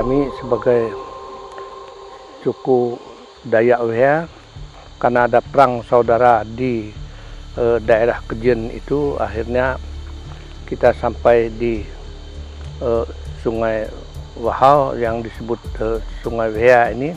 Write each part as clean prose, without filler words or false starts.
kami sebagai suku Dayak Wehea, karena ada perang saudara di daerah Kejen itu, akhirnya kita sampai di Sungai Wahau yang disebut Sungai Wehea ini,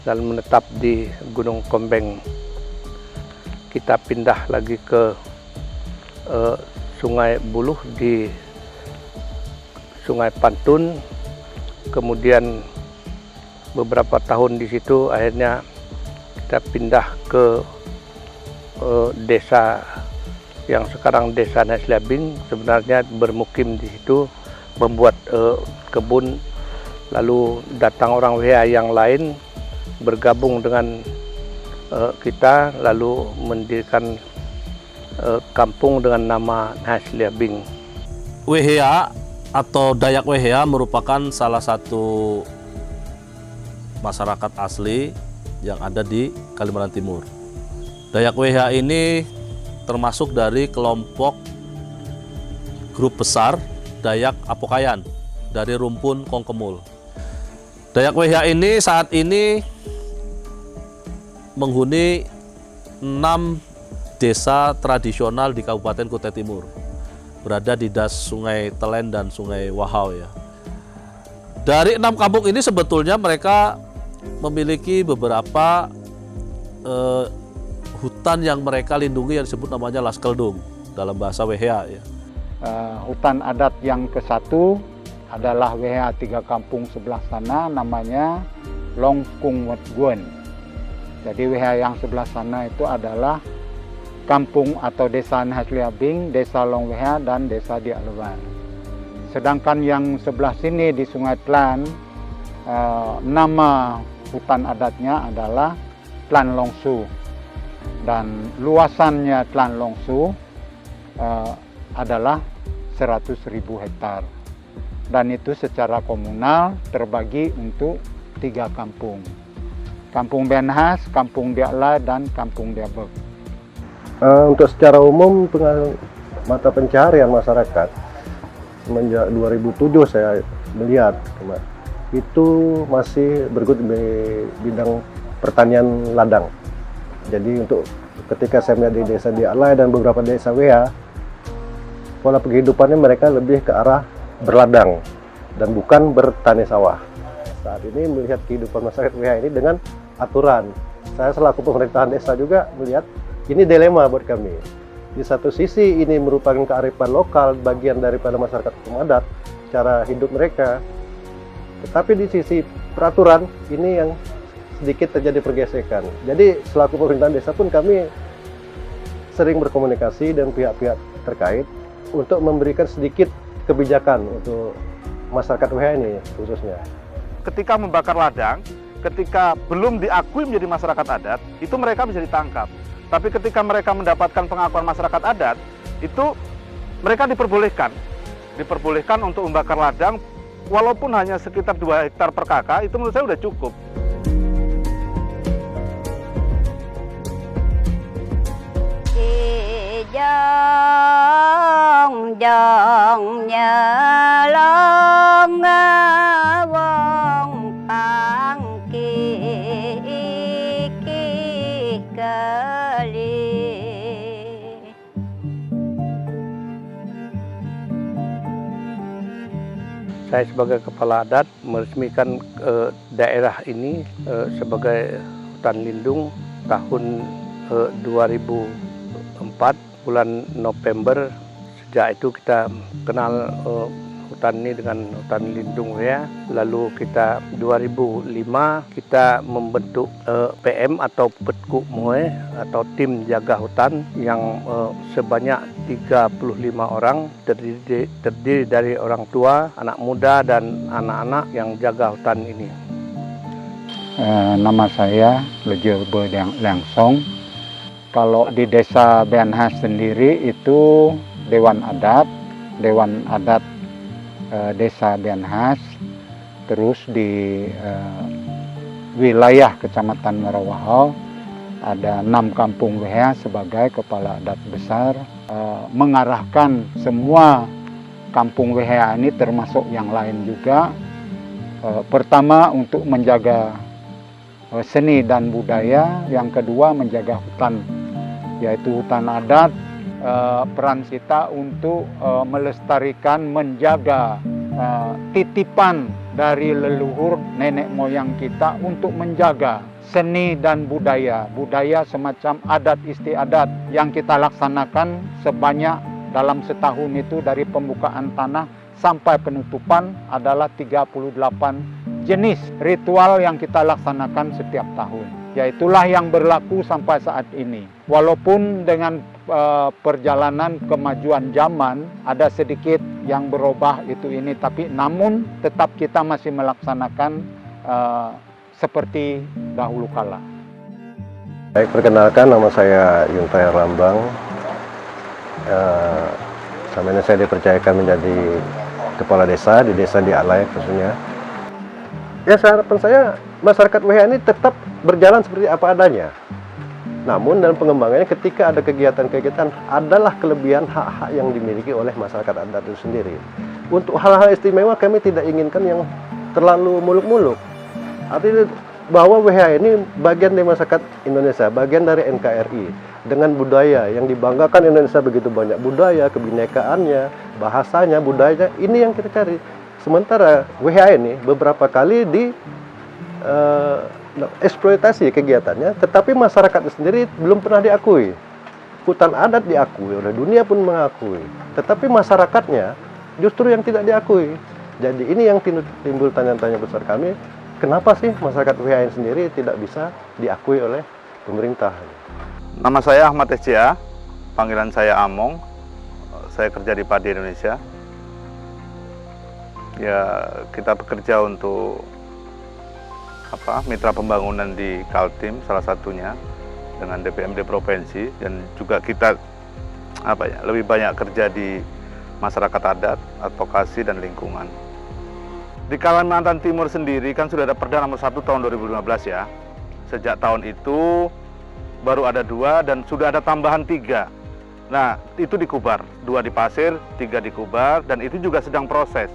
dan menetap di Gunung Kombeng. Kita pindah lagi ke Sungai Buluh di Sungai Pantun, kemudian beberapa tahun di situ akhirnya kita pindah ke desa yang sekarang Desa Naslabing, sebenarnya bermukim di situ, membuat kebun. Lalu datang orang Wehea yang lain bergabung dengan kita, lalu mendirikan kampung dengan nama Naslabing. Wehea atau Dayak Wehea merupakan salah satu masyarakat asli yang ada di Kalimantan Timur. Dayak Wehea ini termasuk dari kelompok grup besar Dayak Apokayan dari rumpun Kongkemul. Dayak Wehea ini saat ini menghuni 6 desa tradisional di Kabupaten Kutai Timur, berada di das Sungai Telen dan Sungai Wahau ya. Dari 6 kampung ini sebetulnya mereka memiliki beberapa hutan yang mereka lindungi yang disebut namanya Laskeldung dalam bahasa Wehea ya. Hutan adat yang ke-1 adalah Wehea 3 kampung sebelah sana, namanya Longkung Wetguen. Jadi Wehea yang sebelah sana itu adalah kampung atau desa Naslabing, desa Long Wehea, dan desa Diakleban. Sedangkan yang sebelah sini di Sungai Tlan, nama hutan adatnya adalah Tlan Longsu, dan luasannya Tlan Longsu adalah 100.000 hektar, dan itu secara komunal terbagi untuk 3 kampung: Kampung Benhas, Kampung Diaklai, dan Kampung Diabek. Untuk secara umum mata pencaharian masyarakat semenjak 2007 saya melihat itu masih bergelut di bidang pertanian ladang. Jadi untuk ketika saya melihat di desa Diaklai dan beberapa desa Wehea, pola penghidupannya mereka lebih ke arah berladang dan bukan bertani sawah. Saat ini melihat kehidupan masyarakat Wehea ini dengan aturan. Saya selaku pemerintahan desa juga melihat ini dilema buat kami. Di satu sisi ini merupakan kearifan lokal, bagian daripada masyarakat adat, cara hidup mereka. Tetapi di sisi peraturan ini yang sedikit terjadi pergesekan. Jadi selaku pemerintahan desa pun kami sering berkomunikasi dengan pihak-pihak terkait untuk memberikan sedikit kebijakan untuk masyarakat Wehea ini khususnya. Ketika membakar ladang, ketika belum diakui menjadi masyarakat adat, itu mereka bisa ditangkap. Tapi ketika mereka mendapatkan pengakuan masyarakat adat, itu mereka diperbolehkan untuk membakar ladang, walaupun hanya sekitar 2 hektar per kakak, itu menurut saya sudah cukup. Dong dong nyelong wong pangki iki kali. Saya sebagai kepala adat meresmikan daerah ini sebagai hutan lindung tahun 2004 bulan November. Sejak itu kita kenal hutan ini dengan hutan lindung Wehea. Lalu kita 2005 kita membentuk PM atau Petku Moe atau tim jaga hutan yang sebanyak 35 orang, terdiri dari orang tua, anak muda, dan anak-anak yang jaga hutan ini. Nama saya Lejo Bodang Langsong. Kalau di desa Benhas sendiri itu Dewan Adat Desa Benhas, terus di wilayah Kecamatan Merawahau ada 6 kampung Wehea sebagai kepala adat besar, mengarahkan semua kampung Wehea ini termasuk yang lain juga Pertama untuk menjaga seni dan budaya, yang kedua menjaga hutan, yaitu hutan adat. Peran kita untuk melestarikan, menjaga titipan dari leluhur nenek moyang kita untuk menjaga seni dan budaya. Budaya semacam adat istiadat yang kita laksanakan sebanyak dalam setahun itu dari pembukaan tanah sampai penutupan adalah 38 jenis ritual yang kita laksanakan setiap tahun. Yaitulah yang berlaku sampai saat ini. Walaupun dengan perjalanan kemajuan zaman ada sedikit yang berubah itu ini, tapi namun tetap kita masih melaksanakan seperti dahulu kala. Baik, perkenalkan, nama saya Yuntai Rambang. Sama ini saya dipercayakan menjadi kepala desa di Alai khususnya. Ya, harapan saya masyarakat WHA ini tetap berjalan seperti apa adanya. Namun dalam pengembangannya ketika ada kegiatan-kegiatan adalah kelebihan hak-hak yang dimiliki oleh masyarakat adat itu sendiri. Untuk hal-hal istimewa kami tidak inginkan yang terlalu muluk-muluk. Artinya bahwa WHA ini bagian dari masyarakat Indonesia, bagian dari NKRI. Dengan budaya yang dibanggakan Indonesia begitu banyak, budaya, kebinekaannya, bahasanya, budayanya, ini yang kita cari. Sementara WHA ini beberapa kali eksploitasi kegiatannya, tetapi masyarakat sendiri belum pernah diakui. Hutan adat diakui oleh dunia pun mengakui, tetapi masyarakatnya justru yang tidak diakui. Jadi ini yang timbul tanya-tanya besar kami, kenapa sih masyarakat WHA sendiri tidak bisa diakui oleh pemerintah? Nama saya Ahmad SCA, panggilan saya Among. Saya kerja di Padi Indonesia. Ya, kita bekerja untuk mitra pembangunan di Kaltim salah satunya dengan DPMD provinsi, dan juga kita lebih banyak kerja di masyarakat adat, advokasi dan lingkungan. Di Kalimantan Timur sendiri kan sudah ada Perda nomor 1 tahun 2015 ya. Sejak tahun itu baru ada 2 dan sudah ada tambahan 3. Nah, itu di Kubar, 2 di Pasir, 3 di Kubar, dan itu juga sedang proses.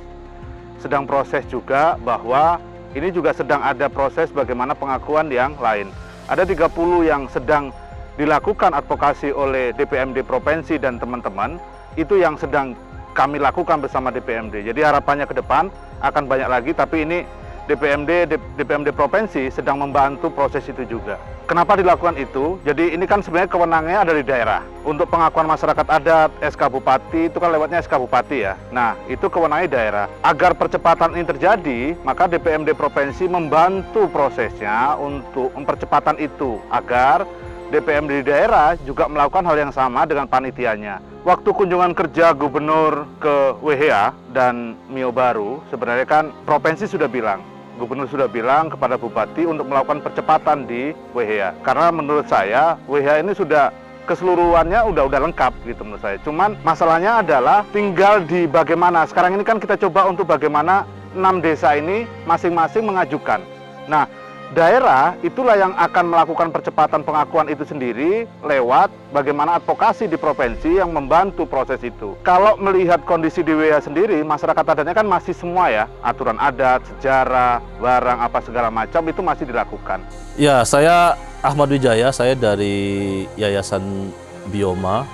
Sedang proses juga bahwa ini juga sedang ada proses bagaimana pengakuan yang lain. Ada 30 yang sedang dilakukan advokasi oleh DPMD provinsi dan teman-teman, itu yang sedang kami lakukan bersama DPMD. Jadi harapannya ke depan akan banyak lagi, tapi ini DPMD provinsi sedang membantu proses itu juga. Kenapa dilakukan itu? Jadi ini kan sebenarnya kewenangannya ada di daerah. Untuk pengakuan masyarakat adat, SK Bupati, itu kan lewatnya SK Bupati ya. Nah, itu kewenangannya daerah. Agar percepatan ini terjadi, maka DPMD provinsi membantu prosesnya untuk mempercepatan itu. Agar DPMD di daerah juga melakukan hal yang sama dengan panitianya. Waktu kunjungan kerja gubernur ke WHA dan Mio Baru, sebenarnya kan provinsi sudah bilang, gubernur sudah bilang kepada bupati untuk melakukan percepatan di WHA. Karena menurut saya WHA ini sudah keseluruhannya udah lengkap gitu menurut saya. Cuman masalahnya adalah tinggal di bagaimana. Sekarang ini kan kita coba untuk bagaimana 6 desa ini masing-masing mengajukan. Nah, daerah itulah yang akan melakukan percepatan pengakuan itu sendiri lewat bagaimana advokasi di provinsi yang membantu proses itu. Kalau melihat kondisi di WHA sendiri, masyarakat adatnya kan masih semua ya, aturan adat, sejarah, barang apa segala macam itu masih dilakukan. Ya, saya Ahmad Wijaya, saya dari Yayasan Bioma,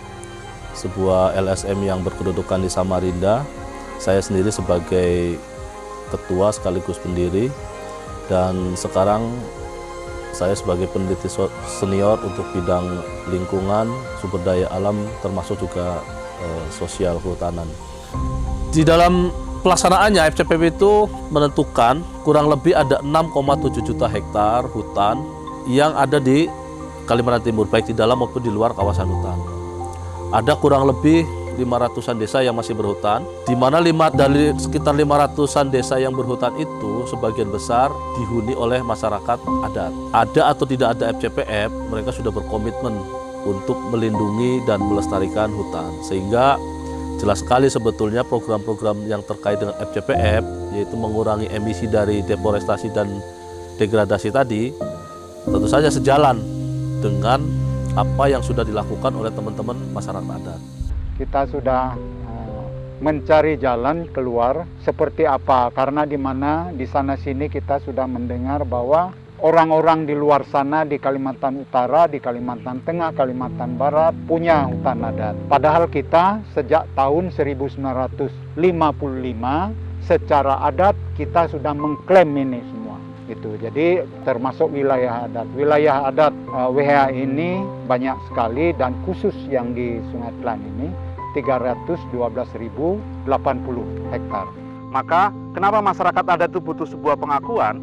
sebuah LSM yang berkedudukan di Samarinda. Saya sendiri sebagai ketua sekaligus pendiri. Dan sekarang saya sebagai peneliti senior untuk bidang lingkungan, sumber daya alam, termasuk juga sosial kehutanan. Di dalam pelaksanaannya, FCPP itu menentukan kurang lebih ada 6,7 juta hektar hutan yang ada di Kalimantan Timur, baik di dalam maupun di luar kawasan hutan. Ada kurang lebih 500-an desa yang masih berhutan, di mana dari sekitar 500-an desa yang berhutan itu sebagian besar dihuni oleh masyarakat adat. Ada atau tidak ada FCPF, mereka sudah berkomitmen untuk melindungi dan melestarikan hutan. Sehingga jelas sekali sebetulnya program-program yang terkait dengan FCPF, yaitu mengurangi emisi dari deforestasi dan degradasi tadi, tentu saja sejalan dengan apa yang sudah dilakukan oleh teman-teman masyarakat adat. Kita sudah mencari jalan keluar seperti apa, karena di sana sini kita sudah mendengar bahwa orang-orang di luar sana di Kalimantan Utara, di Kalimantan Tengah, Kalimantan Barat punya hutan adat. Padahal kita sejak tahun 1955 secara adat kita sudah mengklaim ini semua. Gitu. Jadi termasuk wilayah adat. Wilayah adat WHA ini banyak sekali dan khusus yang di Sungai Klang ini 312.080 hektar. Maka kenapa masyarakat adat itu butuh sebuah pengakuan?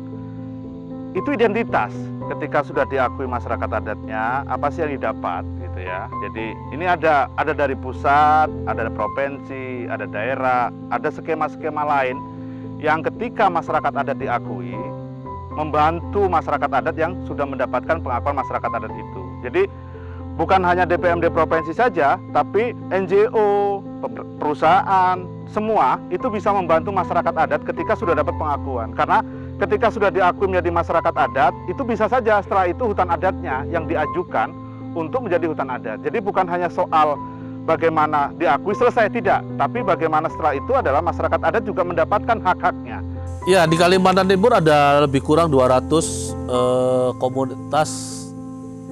Itu identitas. Ketika sudah diakui masyarakat adatnya, apa sih yang didapat gitu ya. Jadi ini ada dari pusat, ada dari provinsi, ada daerah, ada skema-skema lain yang ketika masyarakat adat diakui membantu masyarakat adat yang sudah mendapatkan pengakuan masyarakat adat itu. Jadi bukan hanya DPMD provinsi saja, tapi NGO, perusahaan, semua itu bisa membantu masyarakat adat ketika sudah dapat pengakuan. Karena ketika sudah diakui menjadi masyarakat adat, itu bisa saja setelah itu hutan adatnya yang diajukan untuk menjadi hutan adat. Jadi bukan hanya soal bagaimana diakui selesai, tidak. Tapi bagaimana setelah itu adalah masyarakat adat juga mendapatkan hak-haknya. Ya, di Kalimantan Timur ada lebih kurang 200 komunitas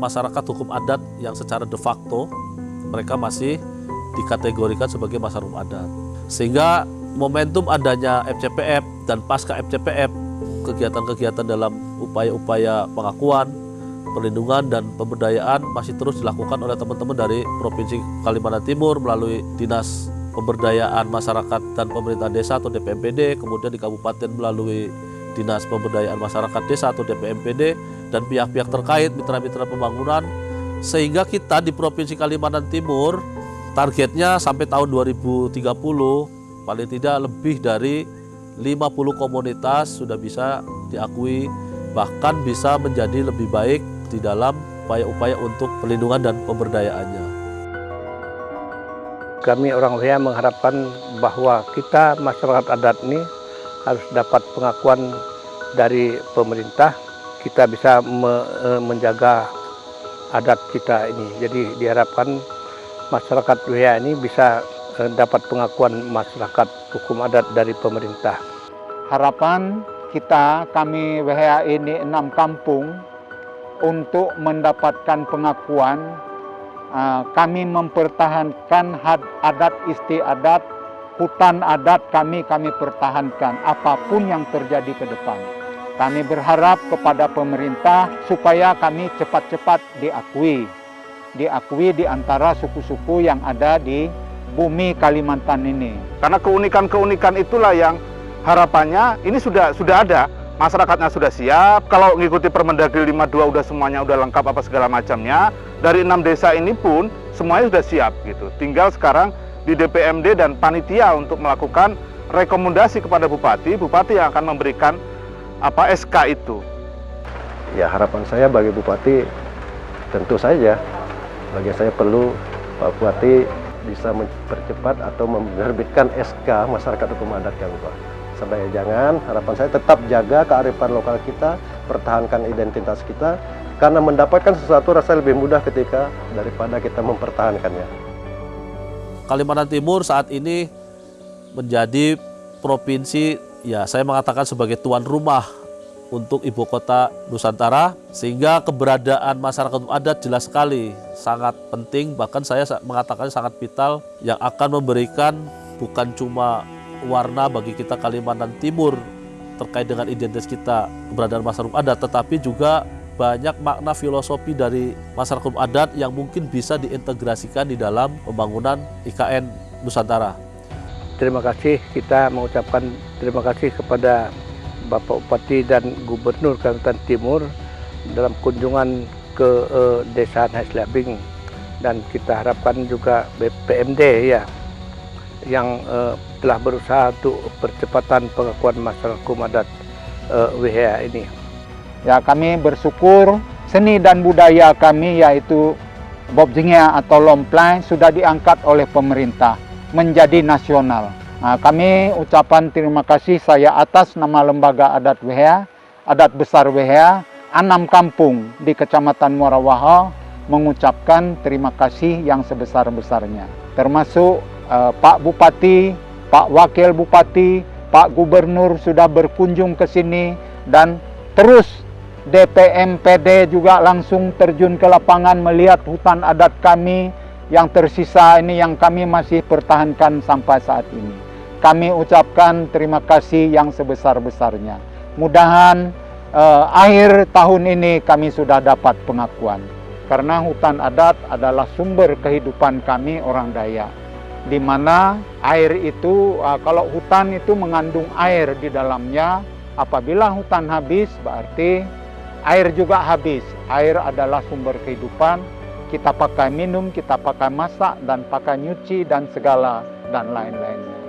masyarakat hukum adat yang secara de facto mereka masih dikategorikan sebagai masyarakat hukum adat. Sehingga momentum adanya FCPF dan pasca FCPF, kegiatan-kegiatan dalam upaya-upaya pengakuan, perlindungan dan pemberdayaan masih terus dilakukan oleh teman-teman dari Provinsi Kalimantan Timur melalui Dinas Pemberdayaan Masyarakat dan Pemerintah Desa atau DPMPD, kemudian di kabupaten melalui Dinas Pemberdayaan Masyarakat Desa atau DPMPD, dan pihak-pihak terkait, mitra-mitra pembangunan, sehingga kita di Provinsi Kalimantan Timur targetnya sampai tahun 2030 paling tidak lebih dari 50 komunitas sudah bisa diakui, bahkan bisa menjadi lebih baik di dalam upaya-upaya untuk perlindungan dan pemberdayaannya. Kami orang WHA mengharapkan bahwa kita masyarakat adat ini harus dapat pengakuan dari pemerintah. Kita bisa menjaga adat kita ini. Jadi diharapkan masyarakat WHA ini bisa dapat pengakuan masyarakat hukum adat dari pemerintah. Harapan kita, kami WHA ini 6 kampung untuk mendapatkan pengakuan. Kami mempertahankan adat istiadat, hutan adat kami pertahankan apapun yang terjadi ke depan. Kami berharap kepada pemerintah supaya kami cepat-cepat diakui di antara suku-suku yang ada di bumi Kalimantan ini. Karena keunikan-keunikan itulah yang harapannya ini sudah ada, masyarakatnya sudah siap. Kalau mengikuti Permendagri 52 udah semuanya udah lengkap apa segala macamnya. Dari 6 desa ini pun semuanya sudah siap gitu. Tinggal sekarang di DPMD dan panitia untuk melakukan rekomendasi kepada bupati yang akan memberikan SK itu. Ya, harapan saya bagi bupati tentu saja bagi saya perlu Pak Bupati bisa mempercepat atau menerbitkan SK masyarakat hukum adat yang luas. Sampai jangan, harapan saya tetap jaga kearifan lokal kita, pertahankan identitas kita, karena mendapatkan sesuatu rasa lebih mudah ketika daripada kita mempertahankannya. Kalimantan Timur saat ini menjadi provinsi, ya saya mengatakan sebagai tuan rumah untuk ibu kota Nusantara, sehingga keberadaan masyarakat adat jelas sekali, sangat penting, bahkan saya mengatakan sangat vital, yang akan memberikan bukan cuma warna bagi kita Kalimantan Timur terkait dengan identitas kita, keberadaan masyarakat adat, tetapi juga banyak makna filosofi dari masyarakat adat yang mungkin bisa diintegrasikan di dalam pembangunan IKN Nusantara. Terima kasih, kita mengucapkan terima kasih kepada Bapak Bupati dan Gubernur Kalimantan Timur dalam kunjungan ke Desa Naislabing, dan kita harapkan juga BPMD ya yang telah berusaha untuk percepatan pengakuan masyarakat hukum adat WHA ini. Ya, kami bersyukur seni dan budaya kami yaitu Bobjingya atau Lomplai sudah diangkat oleh pemerintah menjadi nasional. Nah, kami ucapan terima kasih saya atas nama Lembaga Adat WHA, Adat Besar WHA, 6 kampung di Kecamatan Muara Wahau mengucapkan terima kasih yang sebesar-besarnya. Termasuk Pak Bupati Pak Wakil Bupati, Pak Gubernur sudah berkunjung ke sini, dan terus DPMPD juga langsung terjun ke lapangan melihat hutan adat kami yang tersisa ini, yang kami masih pertahankan sampai saat ini. Kami ucapkan terima kasih yang sebesar-besarnya. Mudahan akhir tahun ini kami sudah dapat pengakuan. Karena hutan adat adalah sumber kehidupan kami orang Dayak. Di mana air itu, kalau hutan itu mengandung air di dalamnya, apabila hutan habis berarti air juga habis. Air adalah sumber kehidupan. Kita pakai minum, kita pakai masak, dan pakai nyuci, dan segala dan lain-lainnya.